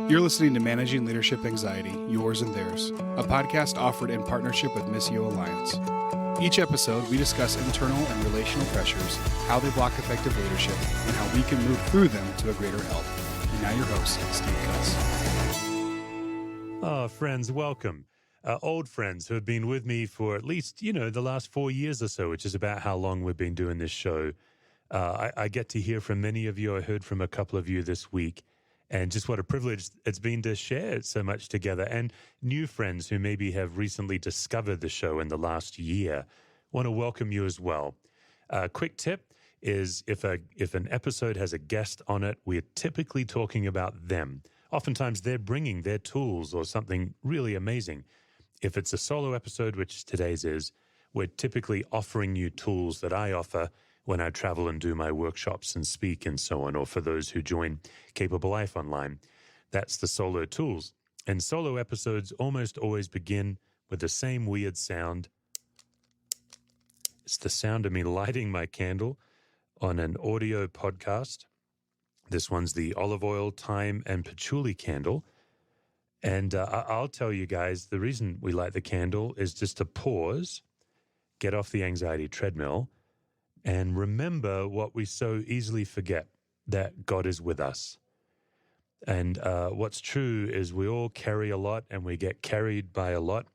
You're listening to Managing Leadership Anxiety, Yours and Theirs, a podcast offered in partnership with Missio Alliance. Each episode, we discuss internal and relational pressures, how they block effective leadership, and how we can move through them to a greater health. And now your host, Steve Cuss. Oh, friends, welcome. Old friends who have been with me for at least, the last 4 years or so, which is about how long we've been doing this show. I get to hear from many of you. I heard from a couple of you this week. And just what a privilege it's been to share so much together. And new friends who maybe have recently discovered the show in the last year, want to welcome you as well. Quick tip is if an episode has a guest on it, we're typically talking about them. Oftentimes they're bringing their tools or something really amazing. If it's a solo episode, which today's is, we're typically offering you tools that I offer when I travel and do my workshops and speak and so on, or for those who join Capable Life Online. That's the solo tools. And solo episodes almost always begin with the same weird sound. It's the sound of me lighting my candle on an audio podcast. This one's the olive oil, thyme, and patchouli candle. And I'll tell you guys, the reason we light the candle is just to pause, get off the anxiety treadmill, and remember what we so easily forget, that God is with us. And what's true is we all carry a lot and we get carried by a lot,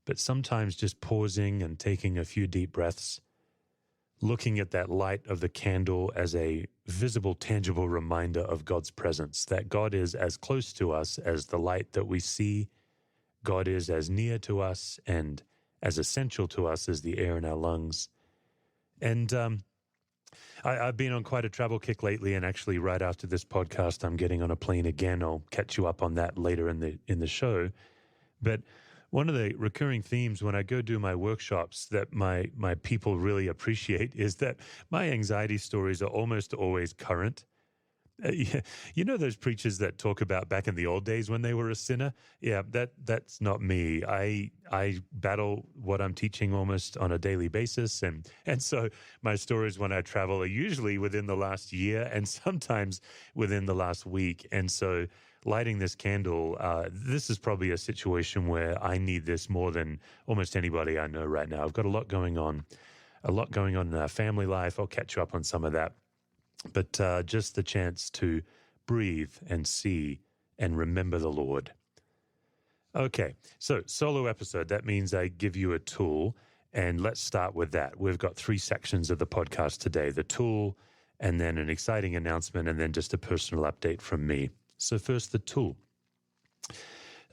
but sometimes just pausing and taking a few deep breaths, looking at that light of the candle as a visible, tangible reminder of God's presence, that God is as close to us as the light that we see. God is as near to us and as essential to us as the air in our lungs. And I've been on quite a travel kick lately, and actually right after this podcast, I'm getting on a plane again. I'll catch you up on that later in the show. But one of the recurring themes when I go do my workshops that my people really appreciate is that my anxiety stories are almost always current. You know those preachers that talk about back in the old days when they were a sinner? Yeah, that's not me. I battle what I'm teaching almost on a daily basis, and so my stories when I travel are usually within the last year and sometimes within the last week. And so lighting this candle, this is probably a situation where I need this more than almost anybody I know right now. I've got a lot going on in family life. I'll catch you up on some of that. But just the chance to breathe and see and remember the Lord. Okay, so solo episode, that means I give you a tool, and let's start with that. We've got 3 sections of the podcast today, the tool, and then an exciting announcement, and then just a personal update from me. So first, the tool.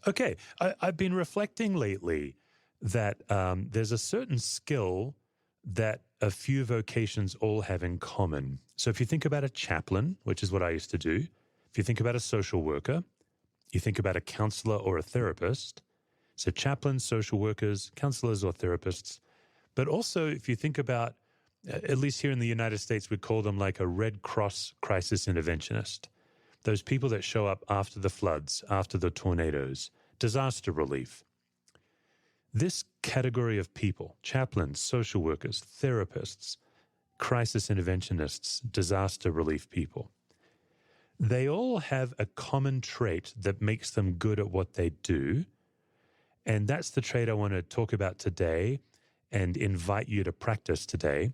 Okay, I've been reflecting lately that there's a certain skill that a few vocations all have in common. So if you think about a chaplain, which is what I used to do, if you think about a social worker, you think about a counselor or a therapist. So chaplains, social workers, counselors or therapists. But also if you think about, at least here in the United States, we call them like a Red Cross crisis interventionist. Those people that show up after the floods, after the tornadoes, disaster relief. This category of people, chaplains, social workers, therapists, crisis interventionists, disaster relief people, they all have a common trait that makes them good at what they do. And that's the trait I want to talk about today and invite you to practice today.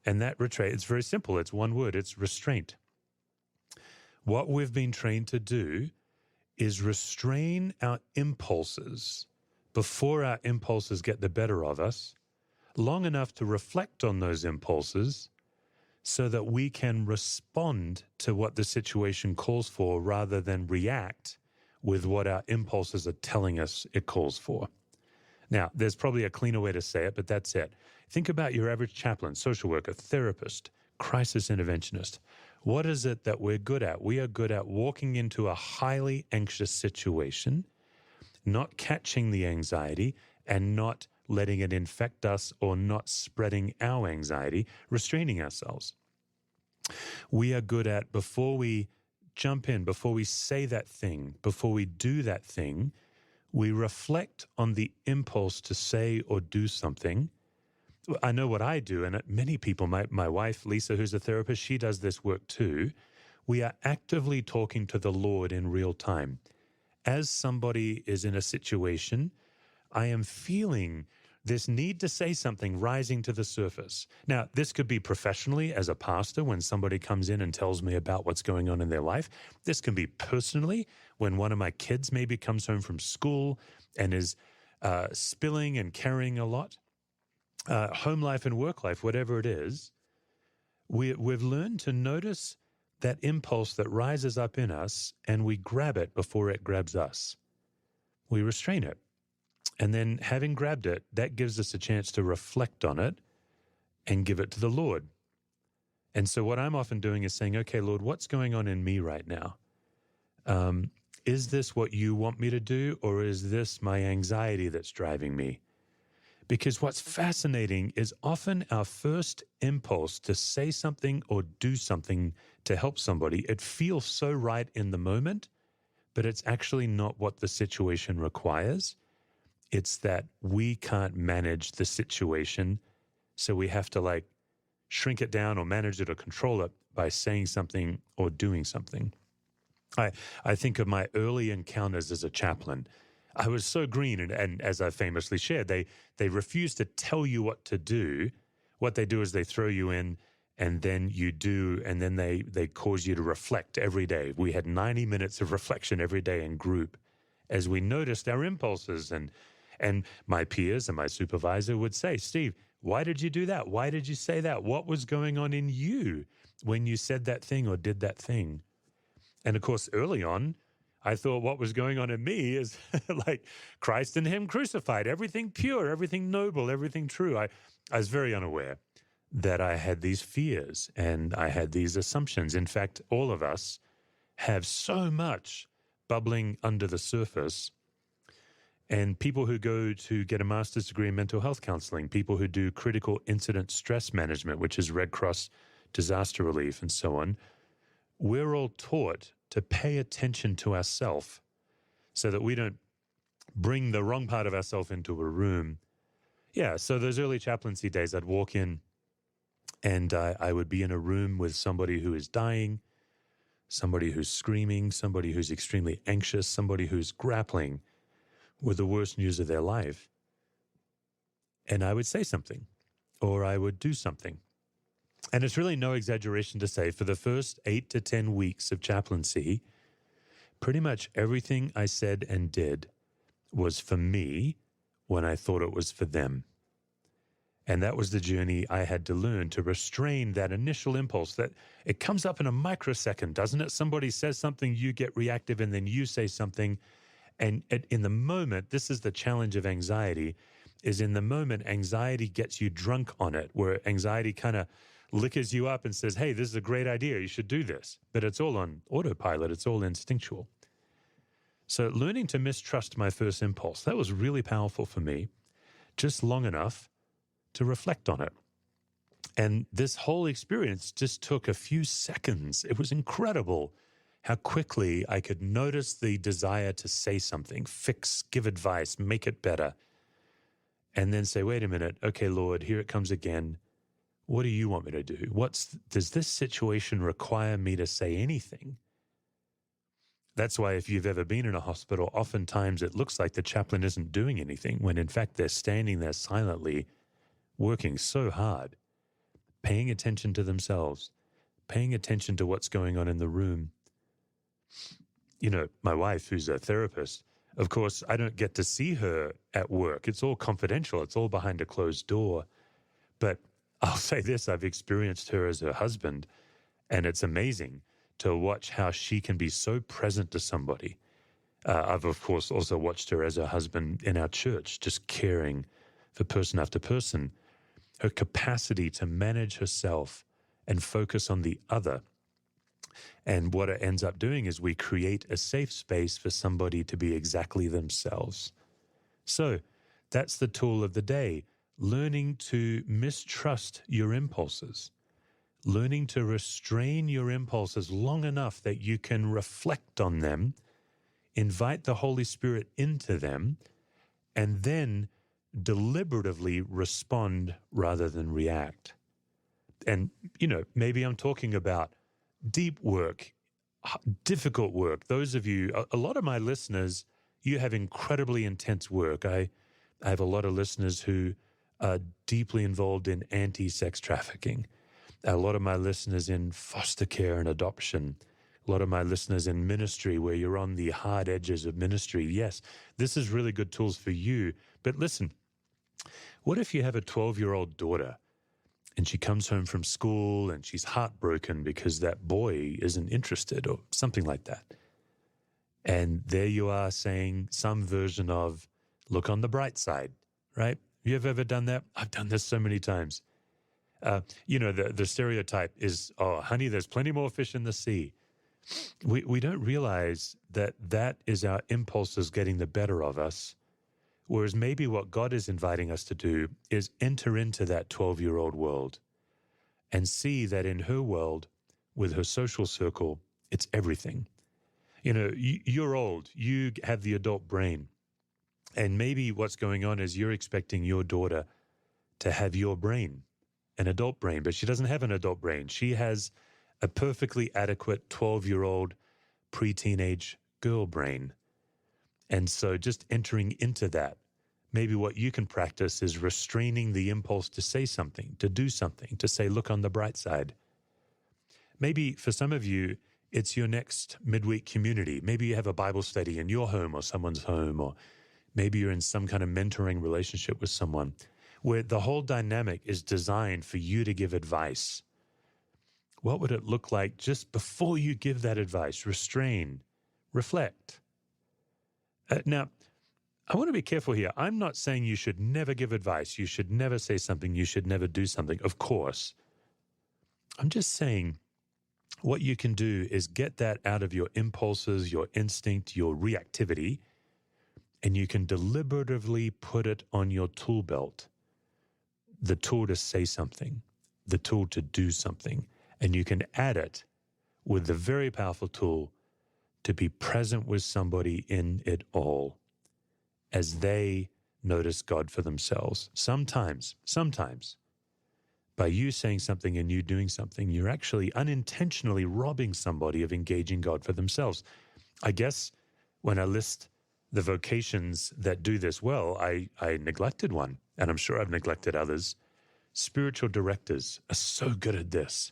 And that trait, it's very simple. It's one word. It's restraint. What we've been trained to do is restrain our impulses before our impulses get the better of us, long enough to reflect on those impulses so that we can respond to what the situation calls for rather than react with what our impulses are telling us it calls for. Now, there's probably a cleaner way to say it, but that's it. Think about your average chaplain, social worker, therapist, crisis interventionist. What is it that we're good at? We are good at walking into a highly anxious situation, not catching the anxiety and not letting it infect us or not spreading our anxiety, restraining ourselves. We are good at, before we jump in, before we say that thing, before we do that thing, we reflect on the impulse to say or do something. I know what I do, and many people, my wife, Lisa, who's a therapist, she does this work too. We are actively talking to the Lord in real time. as somebody is in a situation, I am feeling this need to say something rising to the surface. Now, this could be professionally as a pastor when somebody comes in and tells me about what's going on in their life. This can be personally when one of my kids maybe comes home from school and is spilling and carrying a lot. Home life and work life, whatever it is, we've learned to notice that impulse that rises up in us, and we grab it before it grabs us. We restrain it. And then having grabbed it, that gives us a chance to reflect on it and give it to the Lord. And so what I'm often doing is saying, okay, Lord, what's going on in me right now? Is this what you want me to do, or is this my anxiety that's driving me? Because what's fascinating is often our first impulse to say something or do something to help somebody, it feels so right in the moment, but it's actually not what the situation requires. It's that we can't manage the situation, so we have to shrink it down or manage it or control it by saying something or doing something. I think of my early encounters as a chaplain. I was so green, and as I famously shared, they refuse to tell you what to do. What they do is they throw you in, and then you do, and then they cause you to reflect every day. We had 90 minutes of reflection every day in group as we noticed our impulses. And my peers and my supervisor would say, Steve, why did you do that? Why did you say that? What was going on in you when you said that thing or did that thing? And of course, early on, I thought what was going on in me is like Christ and him crucified, everything pure, everything noble, everything true. I was very unaware that I had these fears and I had these assumptions. In fact, all of us have so much bubbling under the surface. And people who go to get a master's degree in mental health counseling, people who do critical incident stress management, which is Red Cross disaster relief and so on, we're all taught to pay attention to ourselves so that we don't bring the wrong part of ourselves into a room. Yeah, so those early chaplaincy days, I'd walk in and I would be in a room with somebody who is dying, somebody who's screaming, somebody who's extremely anxious, somebody who's grappling with the worst news of their life. And I would say something, or I would do something. And it's really no exaggeration to say, for the first 8 to 10 weeks of chaplaincy, pretty much everything I said and did was for me when I thought it was for them. And that was the journey I had to learn to restrain that initial impulse that it comes up in a microsecond, doesn't it? Somebody says something, you get reactive, and then you say something. And in the moment, this is the challenge of anxiety, is in the moment, anxiety gets you drunk on it, where anxiety kind of liquors you up and says, hey, this is a great idea, you should do this. But it's all on autopilot, it's all instinctual. So learning to mistrust my first impulse, that was really powerful for me, just long enough to reflect on it. And this whole experience just took a few seconds. It was incredible how quickly I could notice the desire to say something, fix, give advice, make it better, and then say, wait a minute, okay, Lord, here it comes again. What do you want me to do? Does this situation require me to say anything? That's why if you've ever been in a hospital, oftentimes it looks like the chaplain isn't doing anything, when in fact they're standing there silently, working so hard, paying attention to themselves, paying attention to what's going on in the room. You know, my wife, who's a therapist, of course, I don't get to see her at work. It's all confidential. It's all behind a closed door. But I'll say this, I've experienced her as her husband, and it's amazing to watch how she can be so present to somebody. I've, of course, also watched her as her husband in our church, just caring for person after person. Her capacity to manage herself and focus on the other. And what it ends up doing is we create a safe space for somebody to be exactly themselves. So that's the tool of the day, learning to mistrust your impulses, learning to restrain your impulses long enough that you can reflect on them, invite the Holy Spirit into them, and then deliberatively respond rather than react. And, you know, maybe I'm talking about deep work difficult work. Those of you, a lot of my listeners, you have incredibly intense work. I have a lot of listeners who are deeply involved in anti-sex trafficking. A lot of my listeners in foster care and adoption. A lot of my listeners in ministry where you're on the hard edges of ministry. Yes, this is really good tools for you. But listen, what if you have a 12-year-old daughter and she comes home from school and she's heartbroken because that boy isn't interested or something like that? And there you are saying some version of, look on the bright side, right? You have ever done that? I've done this so many times. The stereotype is, oh, honey, there's plenty more fish in the sea. We don't realize that is our impulses getting the better of us, whereas maybe what God is inviting us to do is enter into that 12-year-old world and see that in her world, with her social circle, it's everything. You're old, you have the adult brain, and maybe what's going on is you're expecting your daughter to have your brain, an adult brain, but she doesn't have an adult brain. She has a perfectly adequate 12-year-old pre-teenage girl brain. And so just entering into that, maybe what you can practice is restraining the impulse to say something, to do something, to say, look on the bright side. Maybe for some of you, it's your next midweek community. Maybe you have a Bible study in your home or someone's home, or maybe you're in some kind of mentoring relationship with someone where the whole dynamic is designed for you to give advice. What would it look like just before you give that advice? Restrain, reflect. Now, I want to be careful here. I'm not saying you should never give advice. You should never say something. You should never do something, of course. I'm just saying what you can do is get that out of your impulses, your instinct, your reactivity, and you can deliberatively put it on your tool belt. The tool to say something, the tool to do something, and you can add it with the very powerful tool to be present with somebody in it all as they notice God for themselves. Sometimes, by you saying something and you doing something, you're actually unintentionally robbing somebody of engaging God for themselves. I guess when I list the vocations that do this well, I neglected one, and I'm sure I've neglected others. Spiritual directors are so good at this.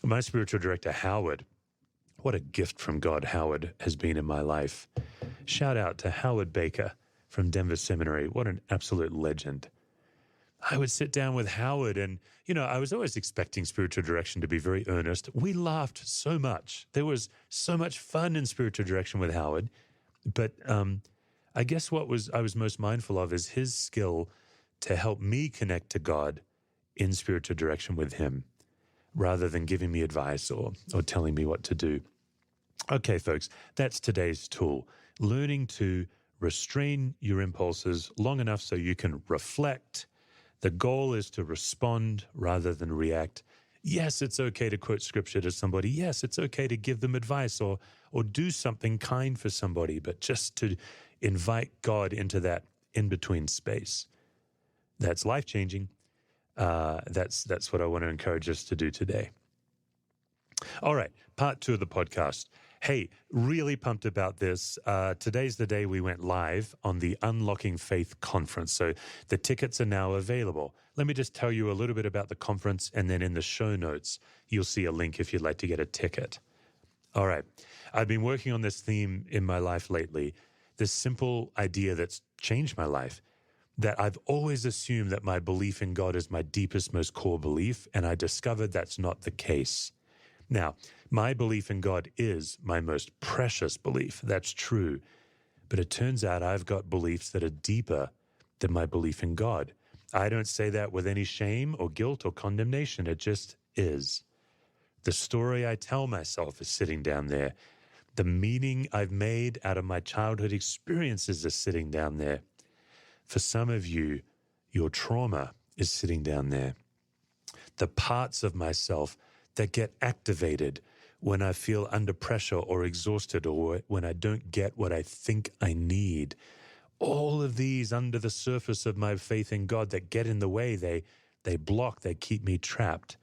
My spiritual director, Howard, what a gift from God Howard has been in my life. Shout out to Howard Baker from Denver Seminary. What an absolute legend. I would sit down with Howard and, I was always expecting spiritual direction to be very earnest. We laughed so much. There was so much fun in spiritual direction with Howard. But I guess what I was most mindful of is his skill to help me connect to God in spiritual direction with him, rather than giving me advice or telling me what to do. Okay, folks, that's today's tool. Learning to restrain your impulses long enough so you can reflect. The goal is to respond rather than react. Yes, it's okay to quote scripture to somebody. Yes, it's okay to give them advice or do something kind for somebody, but just to invite God into that in-between space. That's life-changing. That's what I want to encourage us to do today. All right, part 2 of the podcast. Hey, really pumped about this. Today's the day we went live on the Unlocking Faith conference. So the tickets are now available. Let me just tell you a little bit about the conference, and then in the show notes, you'll see a link if you'd like to get a ticket. All right. I've been working on this theme in my life lately, this simple idea that's changed my life, that I've always assumed that my belief in God is my deepest, most core belief, and I discovered that's not the case. Now, my belief in God is my most precious belief. That's true. But it turns out I've got beliefs that are deeper than my belief in God. I don't say that with any shame or guilt or condemnation. It just is. The story I tell myself is sitting down there. The meaning I've made out of my childhood experiences is sitting down there. For some of you, your trauma is sitting down there. The parts of myself that get activated when I feel under pressure or exhausted or when I don't get what I think I need. All of these under the surface of my faith in God that get in the way, they block, they keep me trapped.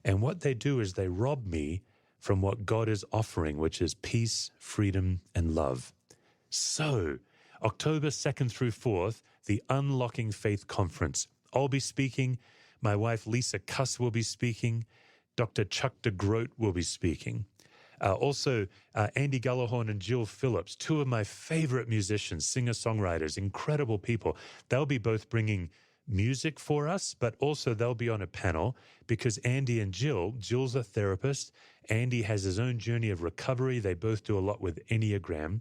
And what they do is they rob me from what God is offering, which is peace, freedom, and love. So, October 2nd through 4th, the Unlocking Faith Conference. I'll be speaking. My wife, Lisa Cuss, will be speaking. Dr. Chuck DeGroat will be speaking. Also, Andy Gullahorn and Jill Phillips, two of my favorite musicians, singer-songwriters, incredible people. They'll be both bringing music for us, but also they'll be on a panel because Andy and Jill's a therapist. Andy has his own journey of recovery. They both do a lot with Enneagram.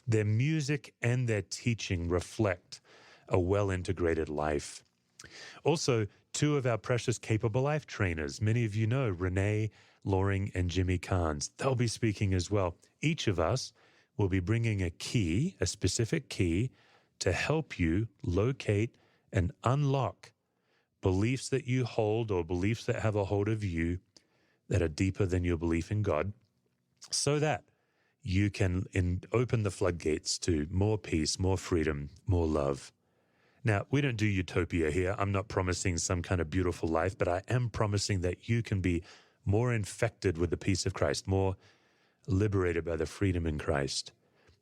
Their music and their teaching reflect a well-integrated life. Also, two of our precious Capable Life trainers, many of you know, Renee Loring and Jimmy Carnes. They'll be speaking as well. Each of us will be bringing a key, a specific key, to help you locate and unlock beliefs that you hold or beliefs that have a hold of you that are deeper than your belief in God, so that you can open the floodgates to more peace, more freedom, more love. Now, we don't do utopia here. I'm not promising some kind of beautiful life, but I am promising that you can be more infected with the peace of Christ, more liberated by the freedom in Christ.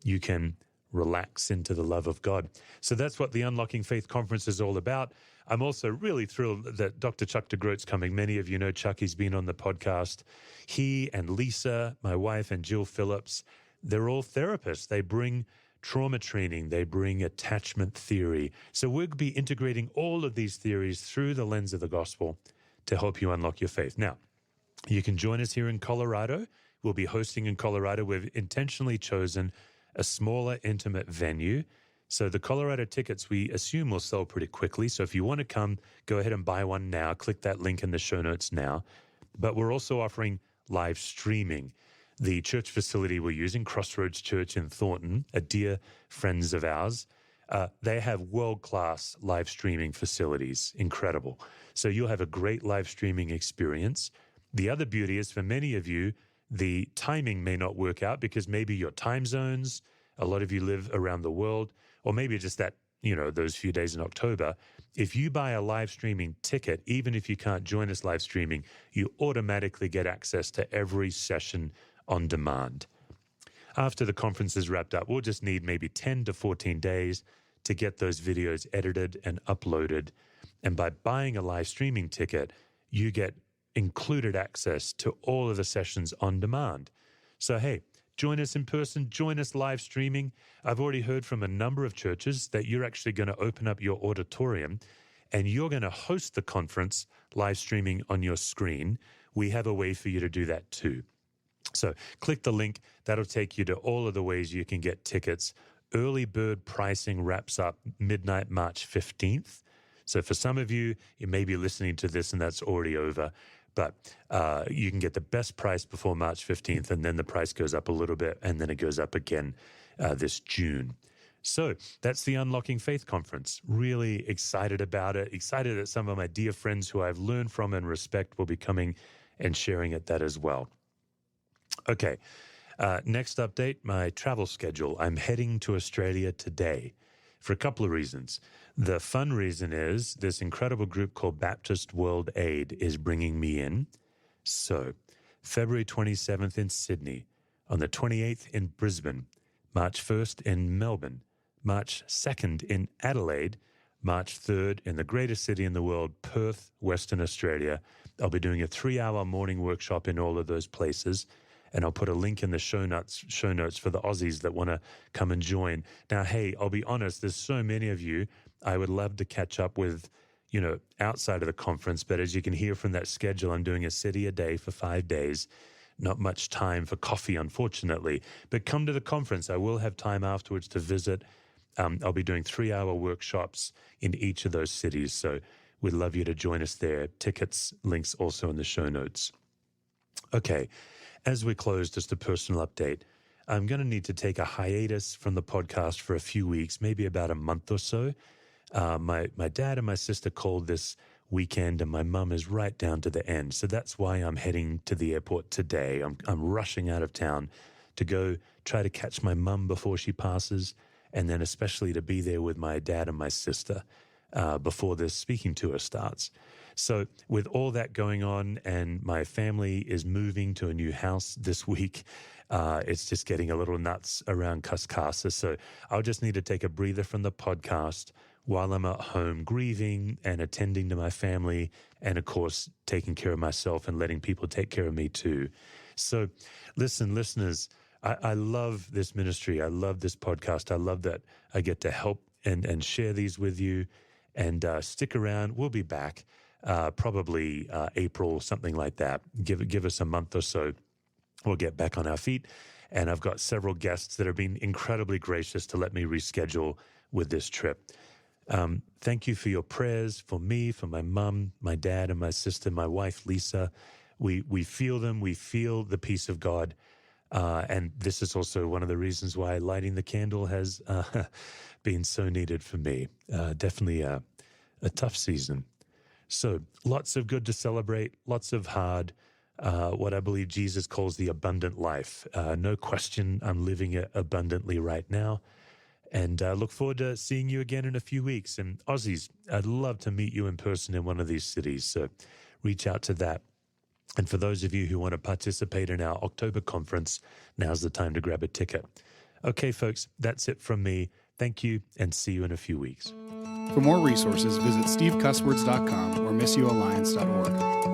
You can relax into the love of God. So that's what the Unlocking Faith Conference is all about. I'm also really thrilled that Dr. Chuck DeGroat's coming. Many of you know Chuck. He's been on the podcast. He and Lisa, my wife, and Jill Phillips, they're all therapists. They bring trauma training. They bring attachment theory. So we'll be integrating all of these theories through the lens of the gospel to help you unlock your faith. Now, you can join us here in Colorado. We'll be hosting in Colorado. We've intentionally chosen a smaller, intimate venue. So the Colorado tickets, we assume, will sell pretty quickly. So if you want to come, go ahead and buy one now. Click that link in the show notes now. But we're also offering live streaming. The church facility we're using, Crossroads Church in Thornton, a dear friends of ours, they have world-class live streaming facilities. Incredible. So you'll have a great live streaming experience. The other beauty is for many of you, the timing may not work out because maybe your time zones, a lot of you live around the world, or maybe just that, those few days in October. If you buy a live streaming ticket, even if you can't join us live streaming, you automatically get access to every session on demand. After the conference is wrapped up, we'll just need maybe 10 to 14 days to get those videos edited and uploaded. And by buying a live streaming ticket, you get included access to all of the sessions on demand. So, hey, join us in person, join us live streaming. I've already heard from a number of churches that you're actually going to open up your auditorium and you're going to host the conference live streaming on your screen. We have a way for you to do that too. So click the link. That'll take you to all of the ways you can get tickets. Early bird pricing wraps up midnight, March 15th. So for some of you, you may be listening to this and that's already over. But you can get the best price before March 15th, and then the price goes up a little bit, and then it goes up again this June. So that's the Unlocking Faith Conference. Really excited about it. Excited that some of my dear friends who I've learned from and respect will be coming and sharing at that as well. Okay, next update, my travel schedule. I'm heading to Australia today for a couple of reasons. The fun reason is this incredible group called Baptist World Aid is bringing me in. So, February 27th in Sydney, on the 28th in Brisbane, March 1st in Melbourne, March 2nd in Adelaide, March 3rd in the greatest city in the world, Perth, Western Australia. I'll be doing a 3-hour morning workshop in all of those places. And I'll put a link in the show notes for the Aussies that want to come and join. Now, hey, I'll be honest, there's so many of you I would love to catch up with, outside of the conference. But as you can hear from that schedule, I'm doing a city a day for 5 days. Not much time for coffee, unfortunately. But come to the conference. I will have time afterwards to visit. I'll be doing 3-hour workshops in each of those cities. So we'd love you to join us there. Tickets, links also in the show notes. Okay. As we close, just a personal update. I'm going to need to take a hiatus from the podcast for a few weeks, maybe about a month or so. My dad and my sister called this weekend, and my mum is right down to the end. So that's why I'm heading to the airport today. I'm rushing out of town to go try to catch my mum before she passes, and then especially to be there with my dad and my sister. before this speaking tour starts. So with all that going on, and my family is moving to a new house this week, it's just getting a little nuts around Cascasa. So I'll just need to take a breather from the podcast while I'm at home grieving and attending to my family, and of course, taking care of myself and letting people take care of me too. So listen, listeners, I love this ministry. I love this podcast. I love that I get to help and share these with you. And stick around. We'll be back probably April, something like that. Give us a month or so. We'll get back on our feet. And I've got several guests that have been incredibly gracious to let me reschedule with this trip. Thank you for your prayers for me, for my mom, my dad, and my sister, my wife, Lisa. We feel them. We feel the peace of God. And this is also one of the reasons why lighting the candle has been so needed for me. Definitely a tough season. So lots of good to celebrate, lots of hard, what I believe Jesus calls the abundant life. No question, I'm living it abundantly right now. And look forward to seeing you again in a few weeks. And Aussies, I'd love to meet you in person in one of these cities. So reach out to that. And for those of you who want to participate in our October conference, now's the time to grab a ticket. Okay, folks, that's it from me. Thank you, and see you in a few weeks. For more resources, visit stevecuswords.com or missioalliance.org.